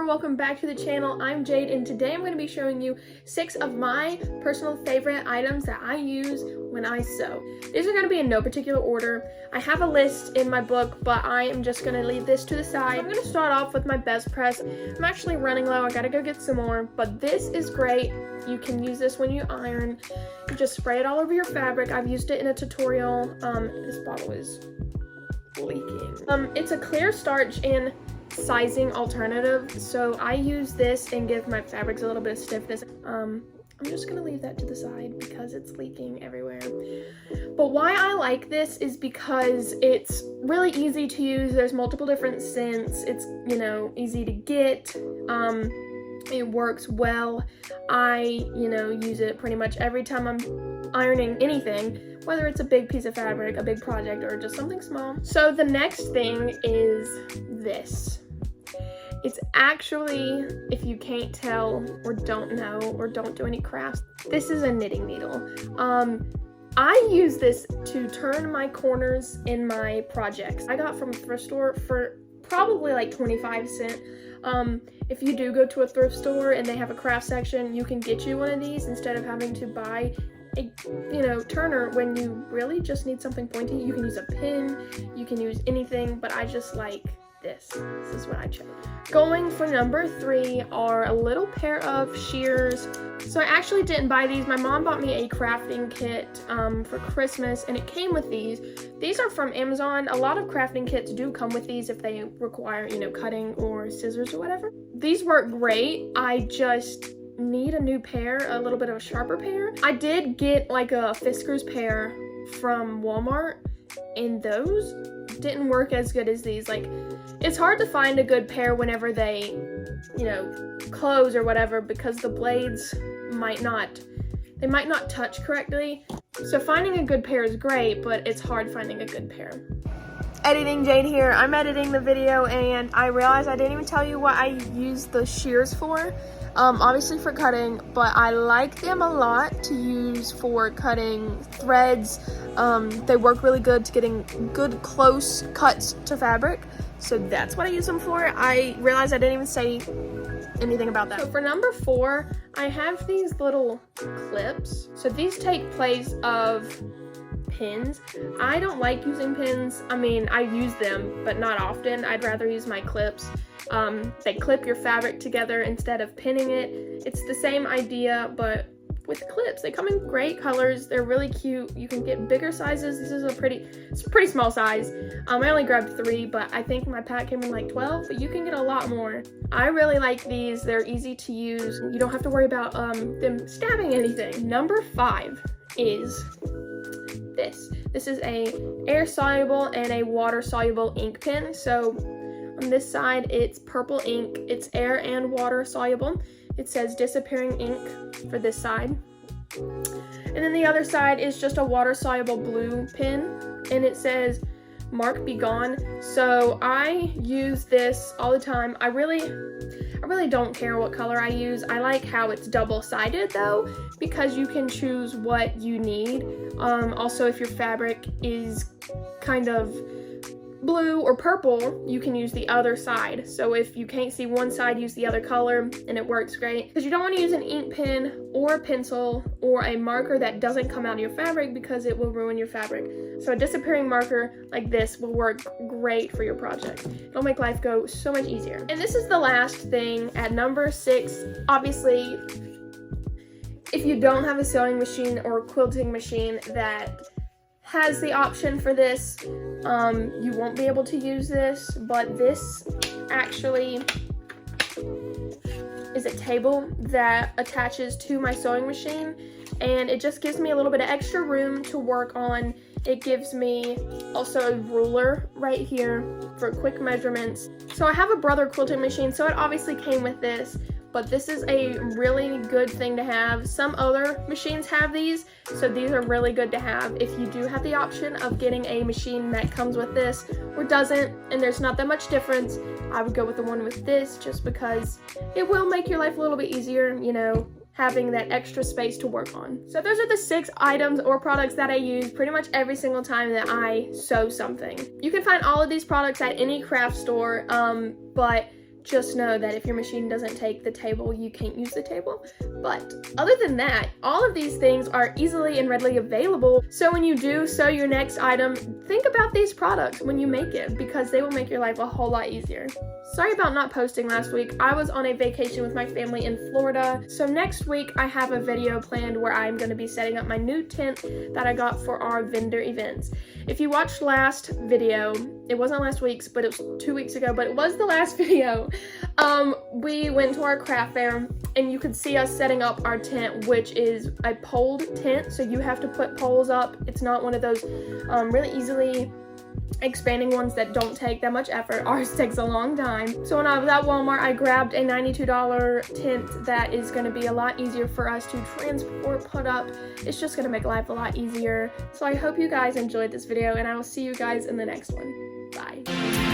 Welcome back to the channel. I'm Jade, and today I'm going to be showing you 6 of my personal favorite items that I use when I sew. These are going to be in no particular order. I have a list in my book, but I am just going to leave this to the side. I'm going to start off with my best press. I'm actually running low. I got to go get some more, but this is great. You can use this when you iron. You just spray it all over your fabric. I've used it in a tutorial. This bottle is leaking. It's a clear starch and sizing alternative, so I use this and give my fabrics a little bit of stiffness. I'm just gonna leave that to the side because it's leaking everywhere. But why I like this is because it's really easy to use. There's multiple different scents. It's, you know, easy to get. It works well. I, use it pretty much every time I'm ironing anything, whether it's a big piece of fabric, a big project, or just something small. So the next thing is this. It's actually, if you can't tell or don't know or don't do any crafts, this is a knitting needle. I use this to turn my corners in my projects. I got from a thrift store for probably like 25 cents. If you do go to a thrift store and they have a craft section, you can get you one of these instead of having to buy a turner when you really just need something pointy. You can use a pin, you can use anything, but I just like this. This is what I chose. Going for number 3 are a little pair of shears. So I actually didn't buy these. My mom bought me a crafting kit for Christmas, and it came with these. These are from Amazon. A lot of crafting kits do come with these if they require, cutting or scissors or whatever. These work great. I just need a new pair, a little bit of a sharper pair. I did get like a Fiskars pair from Walmart, and those didn't work as good as these. Like, it's hard to find a good pair whenever they, close or whatever, because the blades might not touch correctly. So finding a good pair is great, but it's hard finding a good pair. Editing Jade here. I'm editing the video, and I realized I didn't even tell you what I use the shears for. Obviously for cutting, but I like them a lot to use for cutting threads. They work really good to getting good close cuts to fabric, so that's what I use them for. I realized I didn't even say anything about that. So for number 4, I have these little clips. So these take place of pins. I don't like using pins. I mean, I use them, but not often. I'd rather use my clips. They clip your fabric together instead of pinning it. It's the same idea, but with clips. They come in great colors. They're really cute. You can get bigger sizes. This is it's a pretty small size. I only grabbed 3, but I think my pack came in like 12, but you can get a lot more. I really like these. They're easy to use. You don't have to worry about them stabbing anything. Number 5 is this. This is a air soluble and a water soluble ink pen. So on this side, it's purple ink. It's air and water soluble. It says disappearing ink for this side. And then the other side is just a water soluble blue pen, and it says Mark Be Gone. So I use this all the time. I really don't care what color I use. I like how it's double-sided though, because you can choose what you need. Also, if your fabric is kind of blue or purple, you can use the other side. So if you can't see one side, use the other color, and it works great. Because you don't want to use an ink pen or a pencil or a marker that doesn't come out of your fabric, because it will ruin your fabric. So a disappearing marker like this will work great for your project. It'll make life go so much easier. And this is the last thing at number 6. Obviously, if you don't have a sewing machine or a quilting machine that has the option for this, you won't be able to use this, but this actually is a table that attaches to my sewing machine, and it just gives me a little bit of extra room to work on. It gives me also a ruler right here for quick measurements. So I have a Brother quilting machine, so it obviously came with this, but this is a really good thing to have. Some other machines have these, so these are really good to have. If you do have the option of getting a machine that comes with this or doesn't, and there's not that much difference, I would go with the one with this, just because it will make your life a little bit easier. having that extra space to work on. So those are the 6 items or products that I use pretty much every single time that I sew something. You can find all of these products at any craft store, but just know that if your machine doesn't take the table, you can't use the table. But other than that, all of these things are easily and readily available. So when you do sew your next item, think about these products when you make it, because they will make your life a whole lot easier. Sorry about not posting last week. I was on a vacation with my family in Florida. So next week I have a video planned where I'm going to be setting up my new tent that I got for our vendor events. If you watched last video, it wasn't last week's, but it was 2 weeks ago, but it was the last video. We went to our craft fair and you could see us setting up our tent, which is a poled tent. So you have to put poles up. It's not one of those really easily expanding ones that don't take that much effort. Ours takes a long time. So when I was at Walmart, I grabbed a $92 tent that is going to be a lot easier for us to transport, put up. It's just going to make life a lot easier. So I hope you guys enjoyed this video, and I will see you guys in the next one. Bye.